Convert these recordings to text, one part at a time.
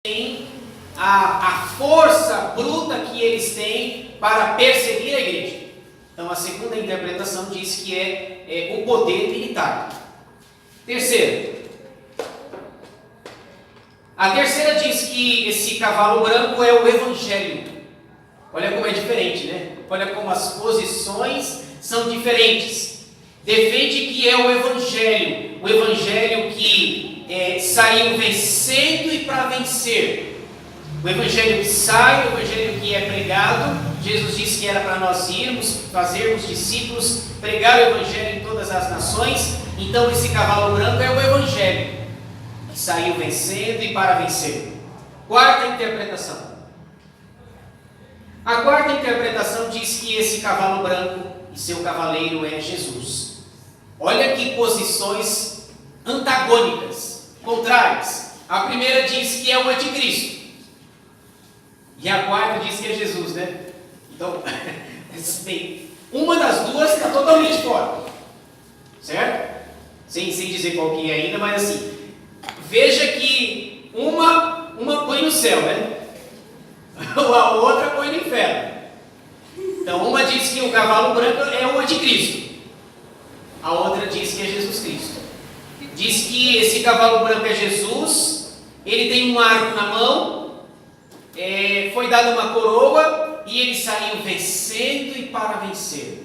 tem a força bruta que eles têm para perseguir a igreja. Então a segunda interpretação diz que é o poder militar. A terceira diz que esse cavalo branco é o evangelho. Olha como é diferente, né? Olha como as posições são diferentes. Defende que é o evangelho que saiu vencendo e para vencer. O evangelho que sai, o evangelho que é pregado. Jesus disse que era para nós irmos, fazermos discípulos, pregar o evangelho em todas as nações. Então esse cavalo branco é o evangelho que saiu vencendo e para vencer. Quarta interpretação. A quarta interpretação diz que esse cavalo branco e seu cavaleiro é Jesus. Olha que posições antagônicas, contrárias. A primeira diz que é o anticristo. E a quarta diz que é Jesus, né? Então, uma das duas está totalmente fora. Certo? Sem dizer qual que é ainda, mas assim, veja que uma põe no céu, né? A outra põe no inferno. Então, uma diz que o cavalo branco é o anticristo. A outra diz que é Jesus Cristo. Diz que esse cavalo branco é Jesus, ele tem um arco na mão, foi dada uma coroa e ele saiu vencendo e para vencer.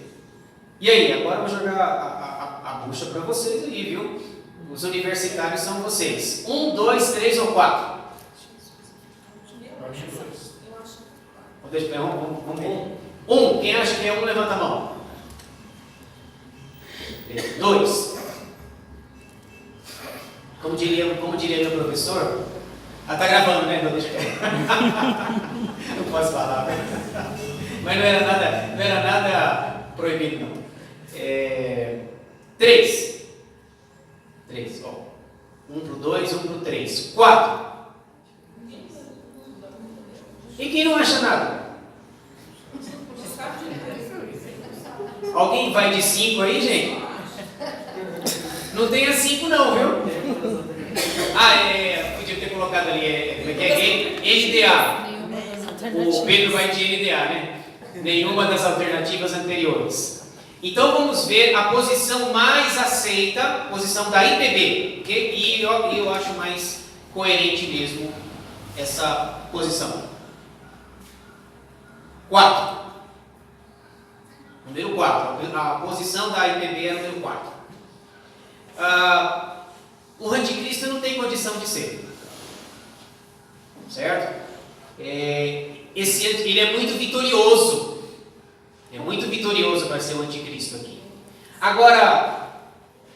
E aí, agora eu vou jogar a bucha para vocês aí, viu? Os universitários são vocês. 1, 2, 3 ou 4? Vamos ver. 1, quem acha que é 1, levanta a mão. 2. Como diria meu professor, tá gravando, né? Não, deixa eu... não posso falar, né? Mas não era nada proibido, não. 3, ó. 1 pro 2, 1 pro 3. 4. E quem não acha nada? Alguém vai de 5 aí, gente? Não tem a 5 não, viu? Podia ter colocado ali, como é que é? NDA. O Pedro vai de NDA, né? Nenhuma das alternativas anteriores. Então vamos ver a posição mais aceita, a posição da IPB, e eu acho mais coerente mesmo essa posição. 4. Número 4. A posição da IPB é número 4. O anticristo não tem condição de ser. Certo? Ele é muito vitorioso. É muito vitorioso para ser o anticristo aqui. Agora,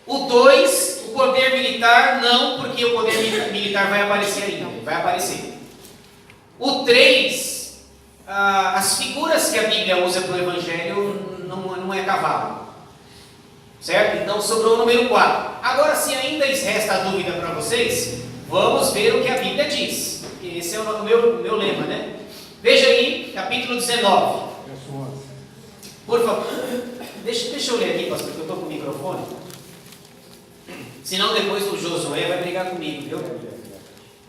o 2, o poder militar, não, porque o poder militar vai aparecer ainda. Vai aparecer. O 3, as figuras que a Bíblia usa para o Evangelho não é cavalo. Certo? Então sobrou o número 4. Agora, se ainda resta a dúvida para vocês, vamos ver o que a Bíblia diz. Esse é o meu lema, né? Veja aí, capítulo 19. Por favor. Deixa eu ler aqui, pastor, que eu estou com o microfone. Senão depois o Josué vai brigar comigo, viu?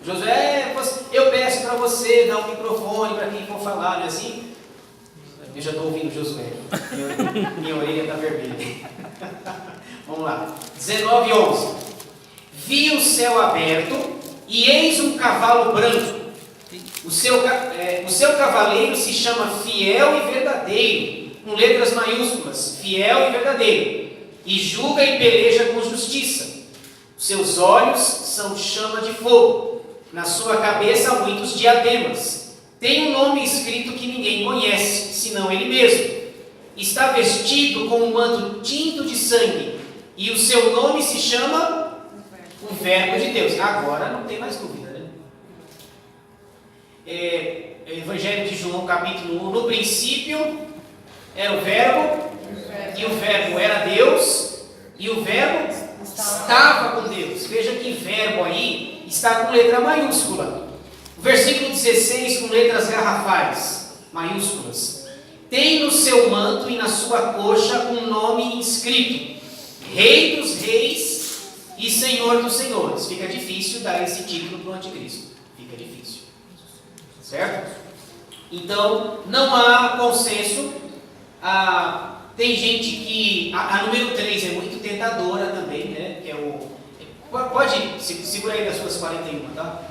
Josué, eu peço para você dar um microfone para quem for falar, não é assim? Eu já estou ouvindo o Josué. Minha orelha está vermelha. Vamos lá. 19, 11. Vi o céu aberto e eis um cavalo branco. O seu cavaleiro se chama Fiel e Verdadeiro, com letras maiúsculas, Fiel e Verdadeiro, e julga e peleja com justiça. Os seus olhos são chama de fogo, na sua cabeça há muitos diademas. Tem um nome escrito que ninguém conhece, senão ele mesmo. Está vestido com um manto tinto de sangue, e o seu nome se chama o Verbo de Deus. Agora não tem mais dúvida, né? Evangelho de João, capítulo 1. No princípio era o Verbo, e o Verbo era Deus, e o Verbo estava com Deus. Veja que verbo aí está com letra maiúscula. O versículo 16 com letras garrafais, maiúsculas. Tem no seu manto e na sua coxa um nome inscrito: Rei dos Reis e Senhor dos Senhores. Fica difícil dar esse título para o anticristo. fica difícil. Certo? Então, não há consenso. Tem gente que... A número 3 é muito tentadora também, né? Que é o... Pode... Segura aí das suas 41, tá?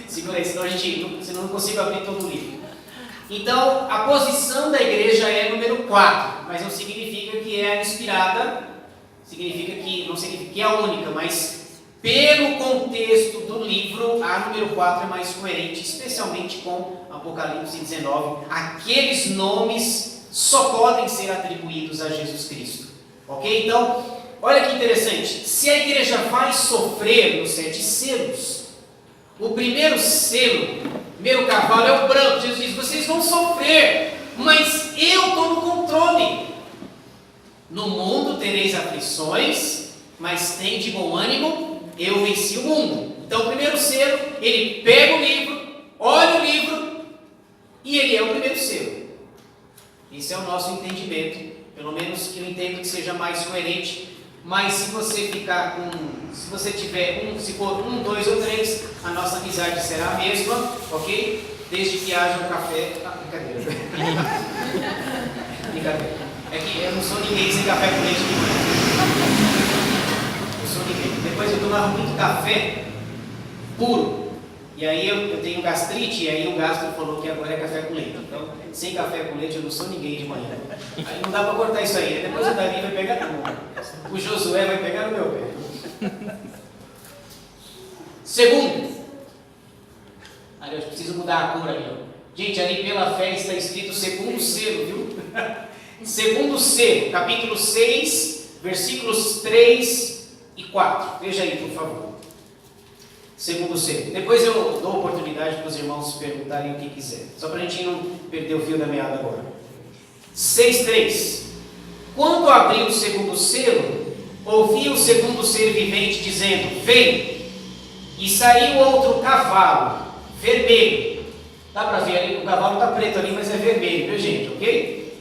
Segura aí, senão senão eu não consigo abrir todo o livro. Então, a posição da igreja é número 4, mas não significa que é a inspirada, não significa que é a única, mas pelo contexto do livro, a número 4 é mais coerente, especialmente com Apocalipse 19. Aqueles nomes só podem ser atribuídos a Jesus Cristo. Ok? Então, olha que interessante. Se a igreja vai sofrer nos 7 selos, o primeiro selo, o primeiro cavalo é o branco. Jesus diz, vocês vão sofrer, mas eu estou no controle. No mundo tereis aflições, mas tem de bom ânimo, eu venci o mundo. Então o primeiro selo, ele pega o livro, olha o livro, e ele é o primeiro selo. Esse é o nosso entendimento, pelo menos que eu entendo que seja mais coerente. Mas se você ficar se você tiver se for 1, 2 ou 3, a nossa amizade será a mesma, ok? Desde que haja um café. Brincadeira. Brincadeira. É que eu não sou ninguém sem café com leite de manhã. Eu sou ninguém. Depois eu tomava muito café puro. E aí eu tenho gastrite, e aí o gastro falou que agora é café com leite. Então, sem café com leite eu não sou ninguém de manhã. Aí não dá para cortar isso aí. Depois o Davi vai pegar na mão. O Josué vai pegar no meu pé. Segundo. Ali eu preciso mudar a cor ali. Gente, ali pela fé está escrito segundo selo, viu? Segundo selo, capítulo 6, versículos 3 e 4. Veja aí, por favor. Segundo selo. Depois eu dou oportunidade para os irmãos perguntarem o que quiser. Só para a gente não perder o fio da meada agora. 6:3. Quando abriu o segundo selo, ouvi o segundo ser vivente dizendo, vem. E saiu outro cavalo, vermelho. Dá para ver ali, o cavalo está preto ali, mas é vermelho, viu gente? Ok?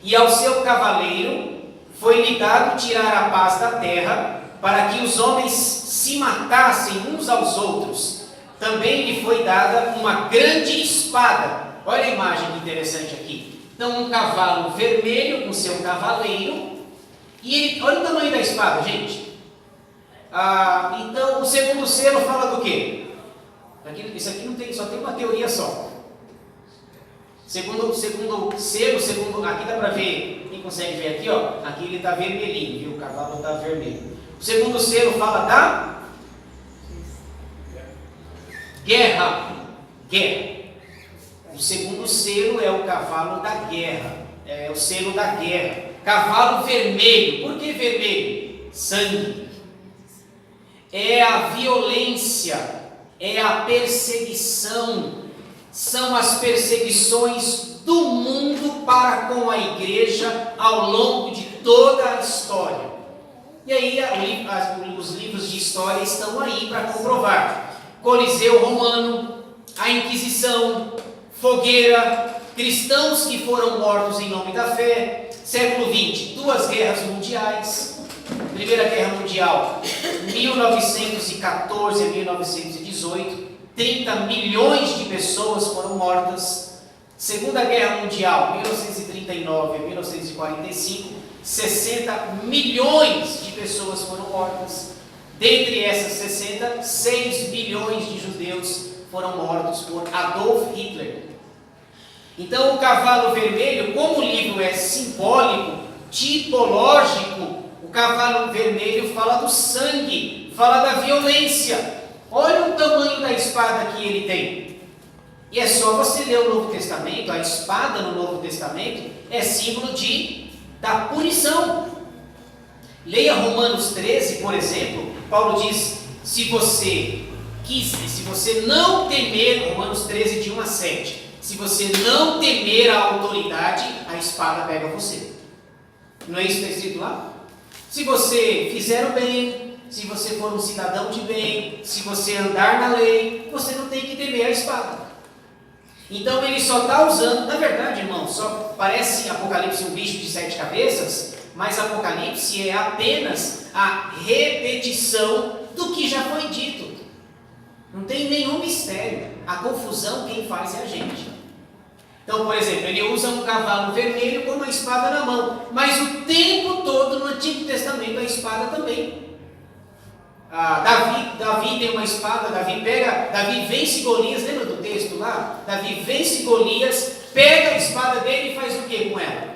E ao seu cavaleiro foi-lhe dado tirar a paz da terra, para que os homens se matassem uns aos outros. Também lhe foi dada uma grande espada. Olha a imagem interessante aqui. Então, um cavalo vermelho com seu cavaleiro. E ele, olha o tamanho da espada, gente. Então, o segundo selo fala do quê? Isso aqui não tem, só tem uma teoria só. Segundo selo, aqui dá para ver, quem consegue ver aqui, ó, aqui ele está vermelhinho, viu? O cavalo está vermelho. O segundo selo fala da guerra. O segundo selo é o cavalo da guerra, é o selo da guerra. Cavalo vermelho, por que vermelho? Sangue. É a violência, é a perseguição, são as perseguições do mundo para com a igreja ao longo de toda a história. E aí os livros de história estão aí para comprovar. Coliseu Romano, a Inquisição, fogueira, cristãos que foram mortos em nome da fé, século XX, 2 guerras mundiais, Primeira Guerra Mundial, 1914 a 1918, 30 milhões de pessoas foram mortas. Segunda Guerra Mundial, 1939 a 1945, 60 milhões de pessoas foram mortas. Dentre essas 60, 6 milhões de judeus foram mortos por Adolf Hitler. Então, o cavalo vermelho, como o livro é simbólico, tipológico, o cavalo vermelho fala do sangue, fala da violência. Olha o tamanho da espada que ele tem. E é só você ler o Novo Testamento, a espada no Novo Testamento é símbolo da punição. Leia Romanos 13, por exemplo. Paulo diz, se você não temer, Romanos 13, de 1 a 7, se você não temer a autoridade, a espada pega você. Não é isso que está escrito lá? Se você fizer o bem, se você for um cidadão de bem, se você andar na lei, você não tem que temer a espada. Então ele só está usando, na verdade, irmão, só parece Apocalipse um bicho de 7 cabeças, mas Apocalipse é apenas a repetição do que já foi dito. Não tem nenhum mistério. A confusão quem faz é a gente. Então, por exemplo, ele usa um cavalo vermelho com uma espada na mão, mas o tempo todo no Antigo Testamento a espada também. Davi tem uma espada, Davi vence Golias, lembra do texto lá? Davi vence Golias, pega a espada dele e faz o que com ela?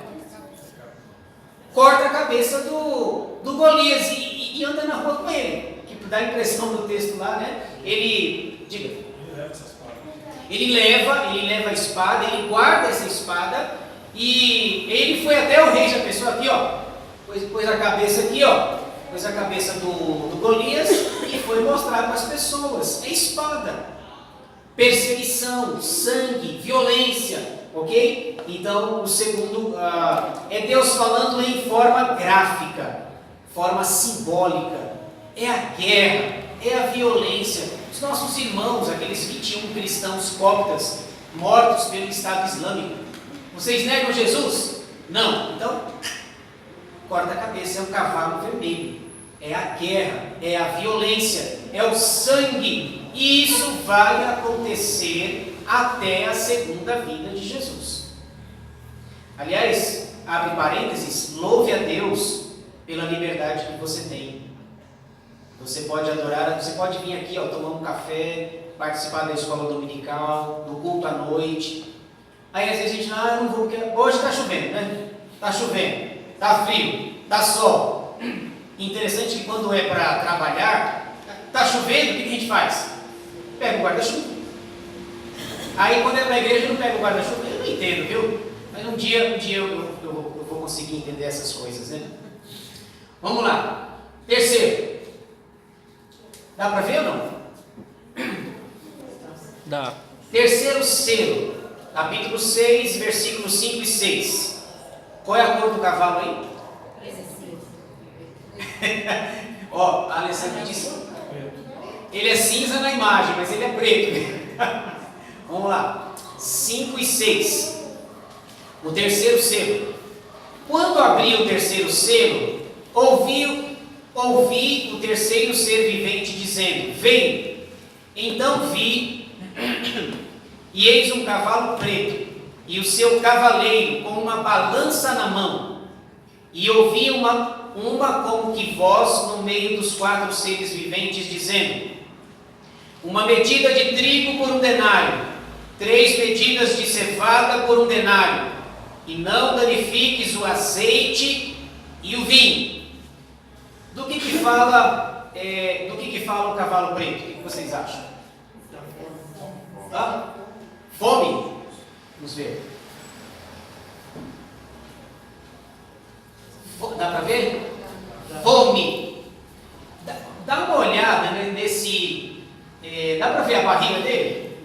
Corta a cabeça do Golias e anda na rua com ele. Que dá a impressão do texto lá, né? Ele leva a espada, ele guarda essa espada e ele foi até o rei, já pensou aqui, ó, pôs a cabeça aqui, ó, pôs a cabeça do Golias e foi mostrar para as pessoas. É espada, perseguição, sangue, violência, ok? Então o segundo é Deus falando em forma gráfica, forma simbólica, é a guerra, é a violência. Os nossos irmãos, aqueles 21 cristãos coptas, mortos pelo Estado Islâmico, vocês negam Jesus? Não. Então, corta a cabeça, é o cavalo vermelho. É a guerra, é a violência, é o sangue. E isso vai acontecer até a segunda vinda de Jesus. Aliás, abre parênteses, louve a Deus pela liberdade que você tem. Você pode adorar, você pode vir aqui, ó, tomar um café, participar da escola dominical, do culto à noite. Aí às vezes a gente não, eu não vou, porque hoje está chovendo, né? Está chovendo, está frio, está sol. Interessante que quando é para trabalhar, está chovendo, o que a gente faz? Pega o guarda-chuva. Aí quando é para a igreja, não pega o guarda-chuva. Eu não entendo, viu? Mas um dia eu vou conseguir entender essas coisas, né? Vamos lá. Terceiro. Dá para ver ou não? Dá. Terceiro selo, capítulo 6, versículos 5 e 6. Qual é a cor do cavalo aí? Ó, a Alessandra disse. Ele é cinza na imagem, mas ele é preto. Vamos lá. 5 e 6. O terceiro selo. Quando abri o terceiro selo, ouvi o terceiro ser vivente dizendo: vem. Então vi, e eis um cavalo preto, e o seu cavaleiro com uma balança na mão. E ouvi uma como que voz no meio dos 4 seres viventes dizendo: uma medida de trigo por 1 denário, 3 medidas de cevada por 1 denário, e não danifiques o azeite e o vinho. Do que fala o cavalo preto? O que vocês acham? Fome? Vamos ver. Dá para ver? Fome. Dá uma olhada nesse. Dá para ver a barriga dele?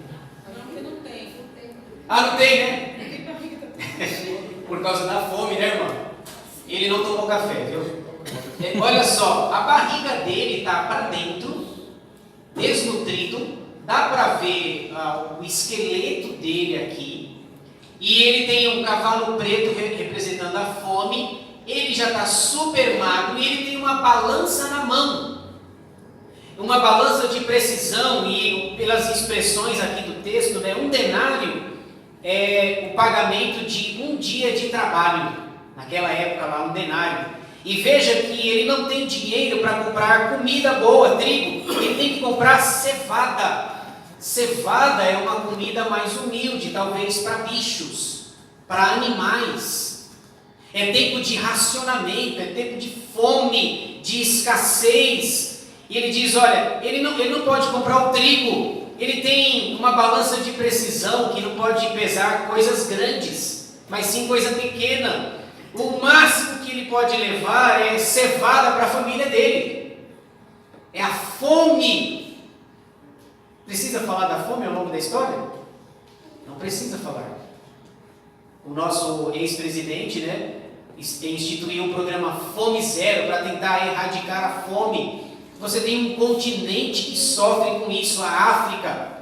Não tem. Não tem, né? Não tem barriga. Por causa da fome, né, irmão? Ele não tomou café, viu? Olha só, a barriga dele está para dentro, desnutrido, dá para ver o esqueleto dele aqui, e ele tem um cavalo preto representando a fome, ele já está super magro e ele tem uma balança na mão, uma balança de precisão, e pelas expressões aqui do texto, né, 1 denário é o pagamento de 1 dia de trabalho, naquela época lá, 1 denário. E veja que ele não tem dinheiro para comprar comida boa, trigo, ele tem que comprar cevada. Cevada é uma comida mais humilde, talvez para bichos, para animais. É tempo de racionamento, é tempo de fome, de escassez. E ele diz, olha, ele não pode comprar o trigo, ele tem uma balança de precisão que não pode pesar coisas grandes, mas sim coisa pequena. O máximo que ele pode levar é cevada para a família dele. É a fome. Precisa falar da fome ao longo da história? Não precisa falar. O nosso ex-presidente, né, instituiu um programa Fome Zero para tentar erradicar a fome. Você tem um continente que sofre com isso, a África.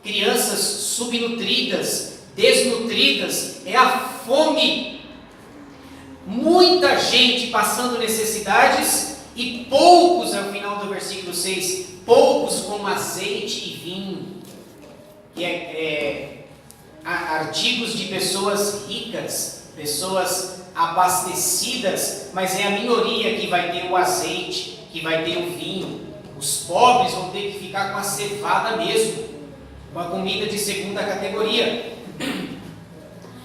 Crianças subnutridas, desnutridas, é a fome. Muita gente passando necessidades e poucos, ao final do versículo 6, poucos com azeite e vinho, que é artigos de pessoas ricas, pessoas abastecidas, mas é a minoria que vai ter o azeite, que vai ter o vinho. Os pobres vão ter que ficar com a cevada mesmo, com a comida de segunda categoria.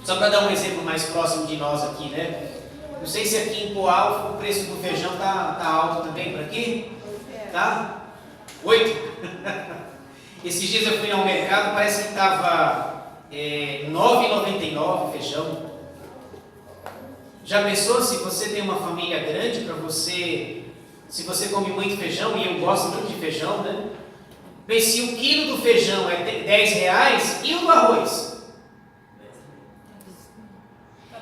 Só para dar um exemplo mais próximo de nós aqui, né? Não sei se aqui em Poá o preço do feijão tá alto também por aqui. Tá? 8? Esses dias eu fui ao mercado, parece que estava R$ 9,99 feijão. Já pensou se você tem uma família grande para você, se você come muito feijão, e eu gosto muito de feijão, né? Bem, se o quilo do feijão é R$10 e o do arroz?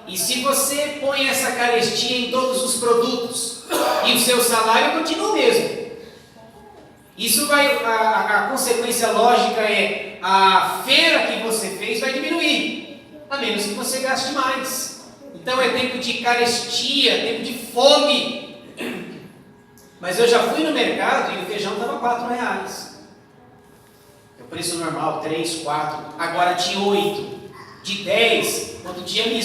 E se você põe essa carestia em todos os produtos e o seu salário continua o mesmo? Isso vai, a consequência lógica é a feira que você fez vai diminuir, a menos que você gaste mais. Então é tempo de carestia, tempo de fome. Mas eu já fui no mercado e o feijão estava R$4. É o preço normal, 3, 4. Agora tinha 8. De 10. Outro dia a minha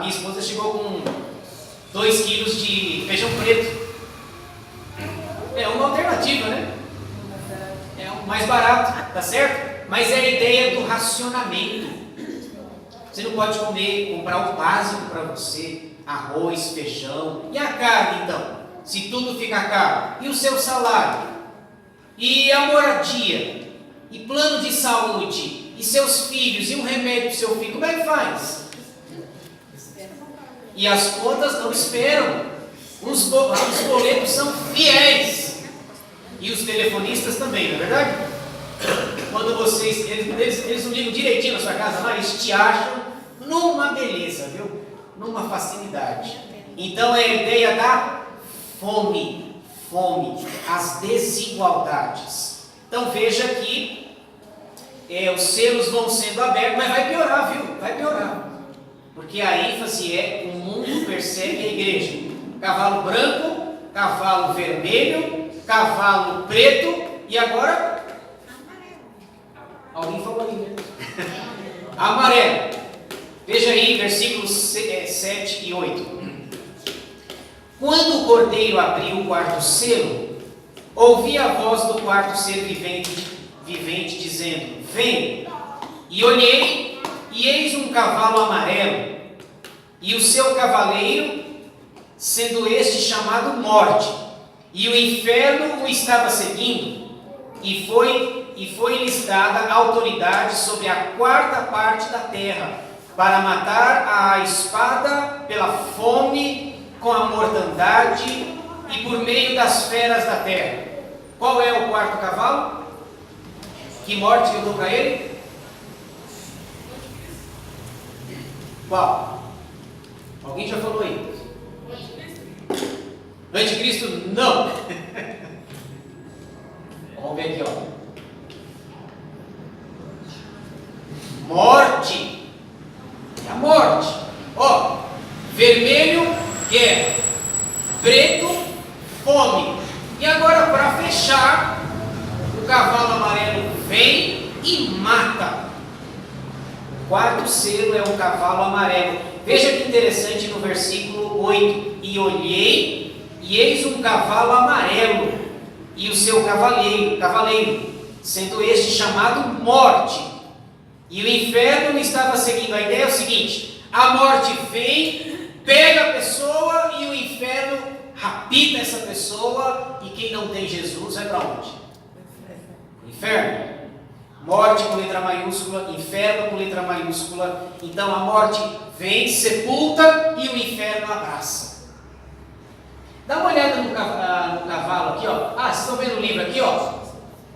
esposa chegou com 2 quilos de feijão preto. É uma alternativa, né? É o mais barato, tá certo? Mas é a ideia do racionamento. Você não pode comprar o básico para você, arroz, feijão. E a carne então? Se tudo ficar caro. E o seu salário? E a moradia? E plano de saúde? E seus filhos? E um remédio para o seu filho? Como é que faz? E as contas não esperam. Os boletos são fiéis. E os telefonistas também, não é verdade? Quando eles não ligam direitinho na sua casa, lá, eles te acham numa beleza, viu? Numa facilidade. Então é a ideia da fome, as desigualdades. Então veja que os selos vão sendo abertos, mas vai piorar, viu? Vai piorar. Porque a ênfase é o mundo persegue a igreja. Cavalo branco, cavalo vermelho, cavalo preto e agora? Alguém falou ali, né? Amarelo. Veja aí, versículos 7 e 8. Quando o cordeiro abriu o quarto selo, ouvi a voz do quarto ser vivente dizendo: vem. E olhei, e eis um cavalo amarelo, e o seu cavaleiro, sendo este chamado Morte, e o inferno o estava seguindo, e foi-lhes dada autoridade sobre a quarta parte da terra, para matar a espada pela fome, com a mortandade e por meio das feras da terra. Qual é o quarto cavalo? Que morte eu dou para ele? Qual? Alguém já falou aí? Anticristo? Não! Vamos ver aqui, ó. Morte. É a morte. Ó, vermelho, guerra. Preto, fome. E agora, para fechar, o cavalo amarelo vem e mata. O quarto selo é um cavalo amarelo. Veja que interessante no versículo 8. E olhei, e eis um cavalo amarelo, e o seu cavaleiro, sendo este chamado Morte. E o inferno me estava seguindo. A ideia é o seguinte: a morte vem, pega a pessoa e o inferno rapita essa pessoa. E quem não tem Jesus vai para onde? Inferno. Morte com letra maiúscula, inferno com letra maiúscula. Então a morte vem, sepulta e o inferno abraça. Dá uma olhada no cavalo aqui, ó. Vocês estão vendo o livro aqui, ó?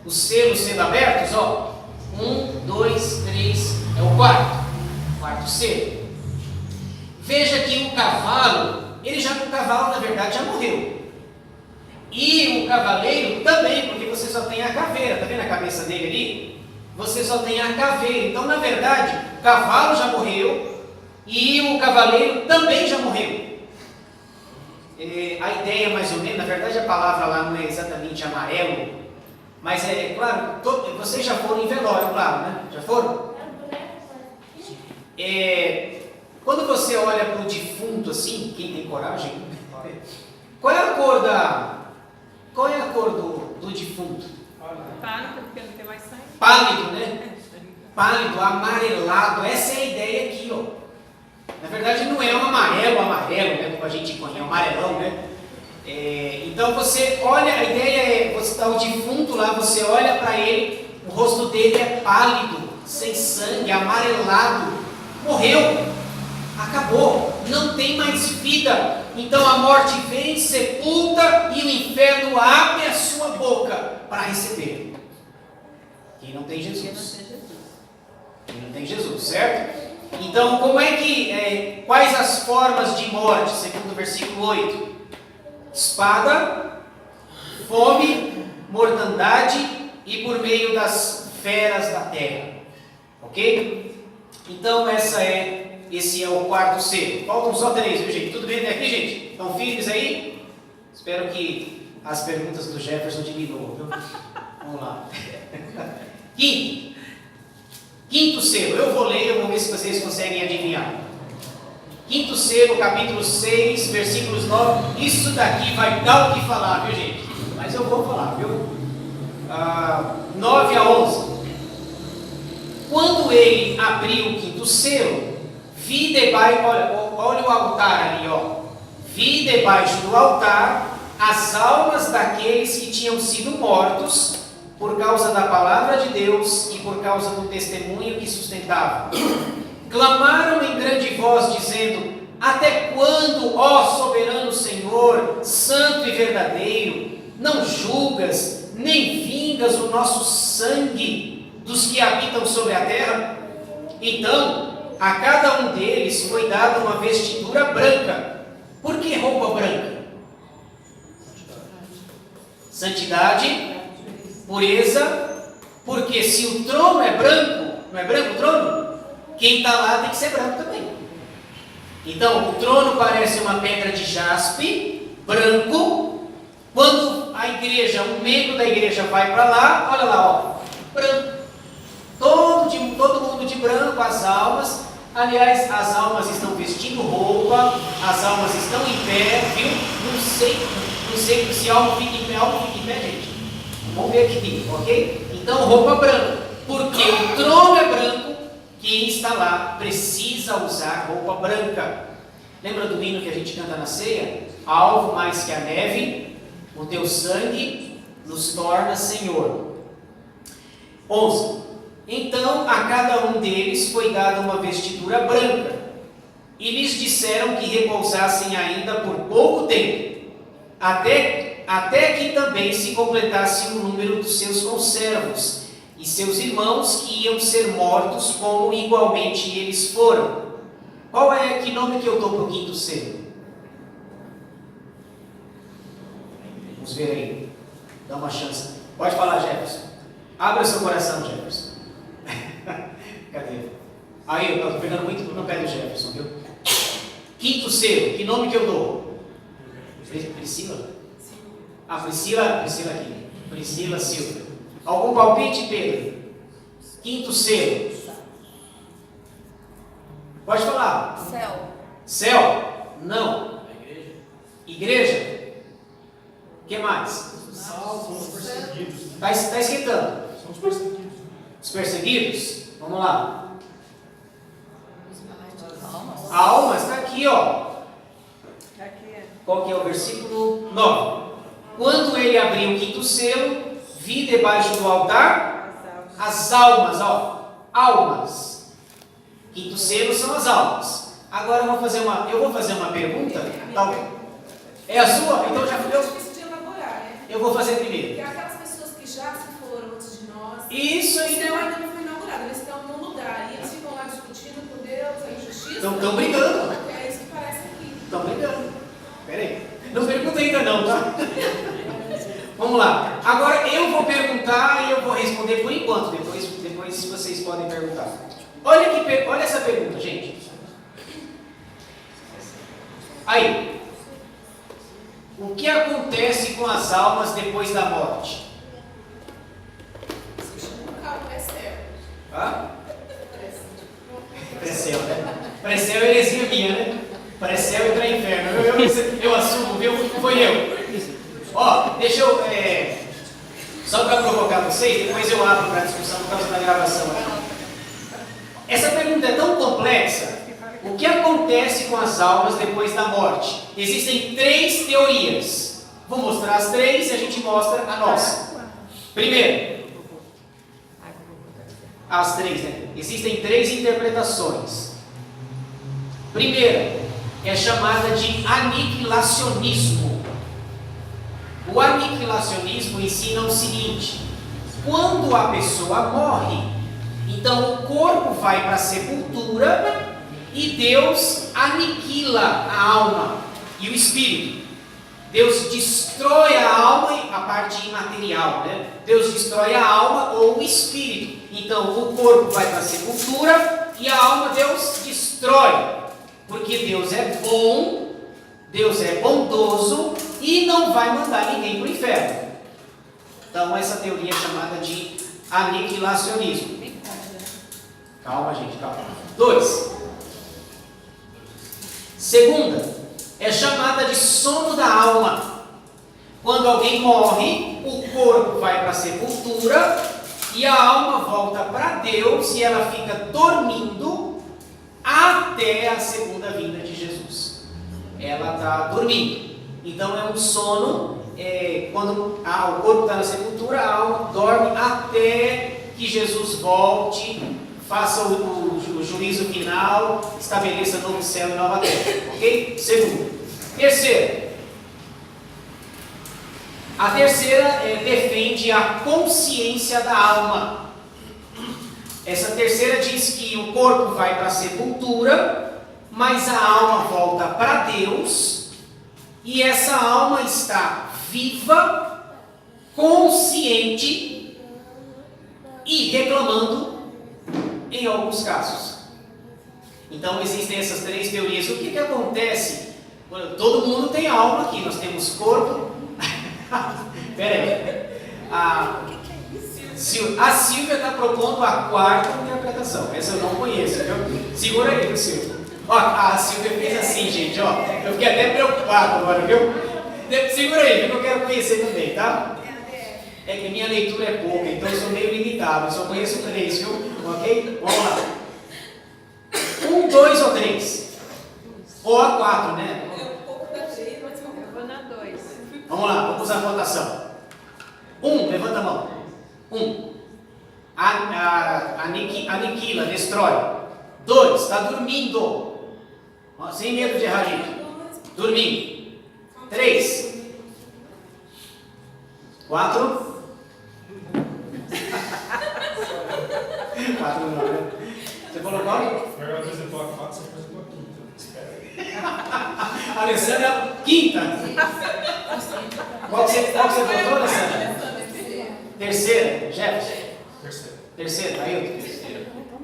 Os selos sendo abertos, ó. 1, 2, 3, é o quarto selo. Veja que o cavalo, o cavalo na verdade já morreu. E o cavaleiro também, porque você só tem a caveira, tá vendo a cabeça dele ali? Você só tem a caveira. Então, na verdade, o cavalo já morreu e o cavaleiro também já morreu. A ideia mais ou menos, na verdade a palavra lá não é exatamente amarelo, Mas é claro, vocês já foram em velório, claro, né? Já foram? Quando você olha para o defunto assim, quem tem coragem, qual é a cor do defunto? Pálido, porque não tem mais sangue. Pálido, né? Pálido, amarelado, essa é a ideia aqui, ó. Na verdade não é um amarelo, né? Como a gente conhece, é um amarelão, né? Então você olha, a ideia é, você está o defunto lá, você olha para ele, o rosto dele é pálido, sem sangue, amarelado, morreu, acabou, não tem mais vida. Então a morte vem, sepulta e o inferno abre a sua boca para receber. Quem não tem Jesus. Quem não tem Jesus, certo? Então, quais as formas de morte, segundo o versículo 8? Espada, fome, mortandade e por meio das feras da terra. Ok? Então, esse é o quarto selo. Faltam só 3, viu, gente? Tudo bem até aqui, gente? Estão firmes aí? Espero que as perguntas do Jefferson diminuam, viu? Vamos lá. Quinto selo. Eu vou ler, eu vou ver se vocês conseguem adivinhar. Quinto selo, capítulo 6, versículos 9. Isso daqui vai dar o que falar, viu, gente? Mas eu vou falar, viu? 9 a 11. Quando ele abriu o quinto selo, vi debaixo, olha o altar ali, ó. Vi debaixo do altar as almas daqueles que tinham sido mortos por causa da palavra de Deus e por causa do testemunho que sustentavam. Clamaram em grande voz, dizendo: até quando, ó soberano Senhor, santo e verdadeiro, não julgas, nem vingas o nosso sangue dos que habitam sobre a terra? Então, a cada um deles foi dada uma vestidura branca. Por que roupa branca? Santidade, pureza, porque se o trono é branco, não é branco o trono? Quem está lá tem que ser branco também. Então, o trono parece uma pedra de jaspe, branco. Quando a igreja, um membro da igreja vai para lá, olha lá, ó, branco. Todo mundo de branco, as almas. Aliás, as almas estão vestindo roupa, as almas estão em pé, viu? Não sei se algo fica em pé, gente. Vamos ver aqui, ok? Então, roupa branca. Porque o trono é branco, quem está lá precisa usar roupa branca. Lembra do hino que a gente canta na ceia? Alvo mais que a neve, o teu sangue nos torna Senhor. 11. Então a cada um deles foi dada uma vestidura branca, e lhes disseram que repousassem ainda por pouco tempo, até que também se completasse o número dos seus conservos e seus irmãos que iam ser mortos, como igualmente eles foram. Que nome que eu dou para o quinto selo? Vamos ver aí. Dá uma chance. Pode falar, Jefferson. Abra seu coração, Jefferson. Cadê? Aí, eu estou pegando muito no pé do Jefferson, viu? Quinto selo, que nome que eu dou? Priscila? Priscila aqui. Priscila Silva. Algum palpite, Pedro? Quinto selo. Pode falar. Céu? Não. Igreja? O que mais? São os perseguidos. Está esquentando. São os perseguidos. Os perseguidos? Vamos lá. Almas, está aqui, ó. Qual que é o versículo 9? Quando ele abriu o quinto selo, vi debaixo do altar as almas, ó. Almas. Quinto selo são as almas. Agora eu vou fazer uma pergunta. Talvez. É a sua? Então já É difícil de elaborar, né? eu vou fazer primeiro. Porque aquelas pessoas que já se foram antes de nós, Isso o aí. céu ainda não foi inaugurado, eles estão num lugar e eles ficam lá discutindo com Deus, a injustiça. Estão brigando. É isso que parece aqui. Estão brigando. Peraí. Não pergunta ainda não, tá? Vamos lá. Agora eu vou perguntar e eu vou responder por enquanto. Depois vocês podem perguntar. Olha essa pergunta, gente. Aí. O que acontece com as almas depois da morte? Eu assumo, viu? Foi eu. Ó, deixa eu... só para provocar vocês, depois eu abro para discussão por causa da gravação. Essa pergunta é tão complexa. O que acontece com as almas depois da morte? Existem 3 teorias. Vou mostrar as 3 e a gente mostra a nossa. Primeiro, as 3, né? Existem 3 interpretações. Primeira é chamada de aniquilacionismo. O aniquilacionismo ensina o seguinte: quando a pessoa morre, então o corpo vai para a sepultura e Deus aniquila a alma e o espírito. Deus destrói a alma e a parte imaterial, né? Deus destrói a alma ou o espírito. Então o corpo vai para a sepultura e a alma Deus destrói. Porque Deus é bom, Deus é bondoso e não vai mandar ninguém para o inferno. Então essa teoria é chamada de aniquilacionismo. Calma, gente, calma. 2. Segunda, é chamada de sono da alma. Quando alguém morre, o corpo vai para a sepultura e a alma volta para Deus e ela fica dormindo até a segunda vinda de Jesus. Ela está dormindo. Então é um sono, quando o corpo está na sepultura, a alma dorme até que Jesus volte, faça o juízo final, estabeleça novo céu e nova terra. Ok? Segundo. Terceiro. A terceira defende a consciência da alma. Essa terceira diz que o corpo vai para a sepultura, mas a alma volta para Deus, e essa alma está viva, consciente e reclamando em alguns casos. Então existem essas 3 teorias. O que acontece? Todo mundo tem alma aqui, nós temos corpo. Espera aí. A Silvia está propondo a 4ª interpretação. Essa eu não conheço, viu? Segura aí, viu, Silvia? Ó, a Silvia fez assim, gente, ó. Eu fiquei até preocupado agora, viu? Segura aí, viu, que eu quero conhecer também, tá? É que minha leitura é pouca, então eu sou meio limitado. Eu só conheço 3, viu? Ok? Vamos lá. 1, 2 ou 3? Ou a 4, né? Vamos lá, vamos à votação. 1, levanta a mão. 1. Aniquila, destrói. 2, está dormindo. Sem medo de errar, gente. Dormindo. 3. 4. 4 não, né? Você falou qual? Agora apresentou a 4, você apresentou a 5. Alessandra, 5ª. Qual que você votou, Alessandra? Terceira. Jefferson? Terceira. Ailton?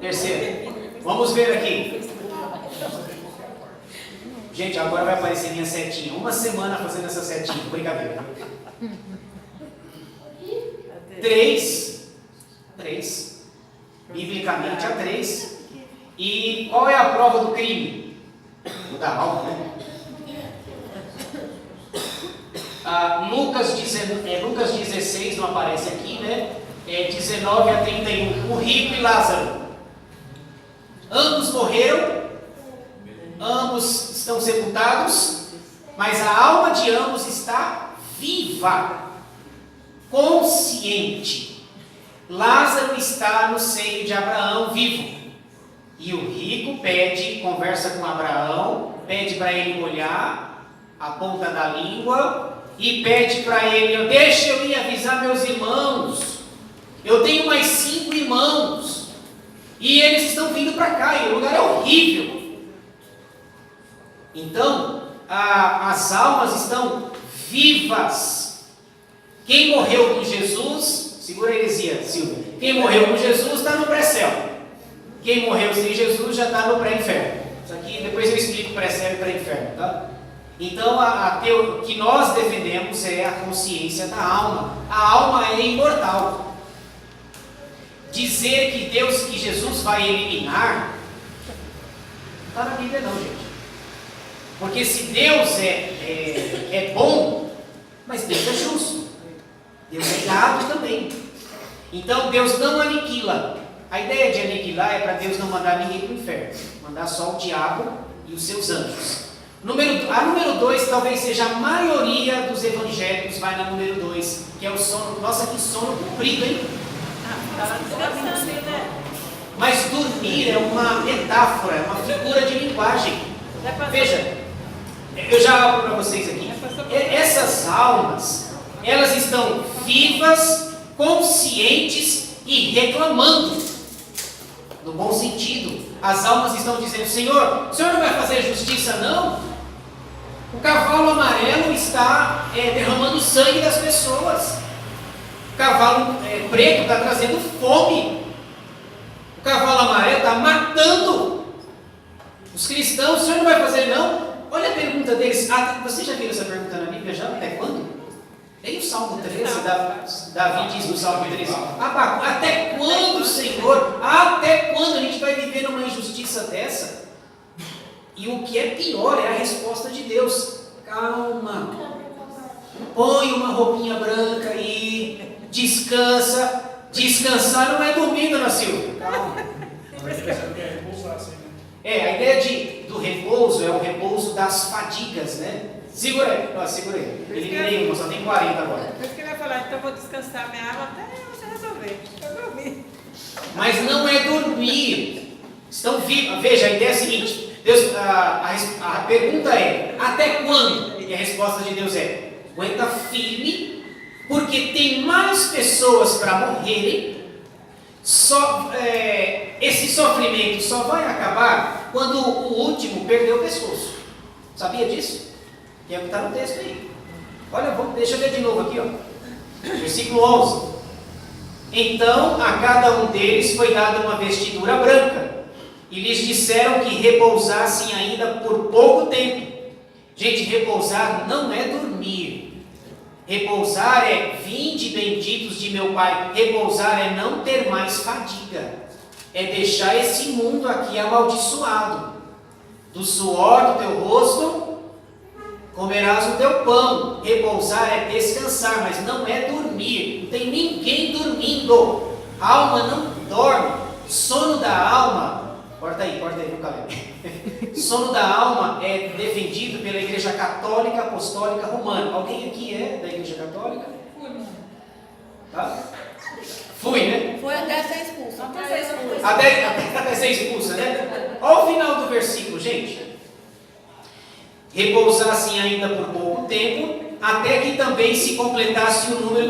Terceira. Vamos ver aqui. Gente, agora vai aparecer minha setinha. Uma semana fazendo essa setinha. Brincadeira. 3. Biblicamente a 3. E qual é a prova do crime? O da alma, né? Lucas 16 não aparece aqui, né? 19 a 31. O rico e Lázaro. Ambos morreram, ambos estão sepultados, mas a alma de ambos está viva, consciente. Lázaro está no seio de Abraão vivo. E o rico conversa com Abraão, pede para ele molhar a ponta da língua e pede para ele: deixa eu ir avisar meus irmãos, eu tenho mais 5 irmãos e eles estão vindo para cá e o lugar é horrível. Então as almas estão vivas. Quem morreu com Jesus, segura a heresia, Silvia, quem morreu com Jesus está no pré-céu. Quem morreu sem Jesus já está no pré-inferno. Isso aqui depois eu explico pré-céu e pré-inferno, tá? Então o que nós defendemos é a consciência da alma. A alma é imortal. Dizer que Jesus vai eliminar, não está na Bíblia não, gente. Porque se Deus é bom, mas Deus é justo. Deus é gado também. Então Deus não aniquila. A ideia de aniquilar é para Deus não mandar ninguém para o inferno. Mandar só o diabo e os seus anjos. A número 2 talvez seja a maioria dos evangélicos vai na número 2, que é o sono. Nossa, que sono comprido, hein? Mas dormir é uma metáfora, é uma figura de linguagem. Veja, eu já abro para vocês aqui. Essas almas, elas estão vivas, conscientes e reclamando. No bom sentido. As almas estão dizendo: Senhor, o Senhor não vai fazer justiça, não? O cavalo amarelo está derramando sangue das pessoas. O cavalo preto está trazendo fome. O cavalo amarelo está matando os cristãos. O Senhor não vai fazer, não? Olha a pergunta deles. Você já viu essa pergunta na Bíblia já? Até quando? Tem o Salmo 13, Davi diz no Salmo 13: até quando, Senhor? Até quando a gente vai viver numa injustiça dessa? E o que é pior é a resposta de Deus: calma, põe uma roupinha branca aí, descansa. Descansar não é dormir, dona Silvia. Calma. A ideia do repouso é o repouso das fadigas, né? Segura aí. Ele nenhuma, só tem 40 agora. Por isso que ele vai falar: então eu vou descansar minha alma até você resolver. Eu dormir. Mas não é dormir. Estão vivos. Veja, a ideia é a seguinte: Deus, a pergunta é: até quando? E a resposta de Deus é: aguenta firme, porque tem mais pessoas para morrerem. Esse sofrimento só vai acabar quando o último perder o pescoço. Sabia disso? Que é o que está no texto aí. Olha, deixa eu ver de novo aqui, ó. Versículo 11. Então a cada um deles foi dada uma vestidura branca, e lhes disseram que repousassem ainda por pouco tempo. Gente, repousar não é dormir. Repousar é: vinde benditos de meu Pai. Repousar é não ter mais fadiga. É deixar esse mundo aqui amaldiçoado. Do suor do teu rosto comerás o teu pão. Repousar é descansar, mas não é dormir. Não tem ninguém dormindo. A alma não dorme. Sono da alma, corta aí, meu cabelo. Sono da alma é defendido pela Igreja Católica Apostólica Romana. Alguém aqui é da Igreja Católica? Fui, mano. Tá? Fui, né? Foi até ser expulso. Até ser expulsa, né? Olha o final do versículo, gente. Repousassem ainda por pouco tempo, até que também se completasse o número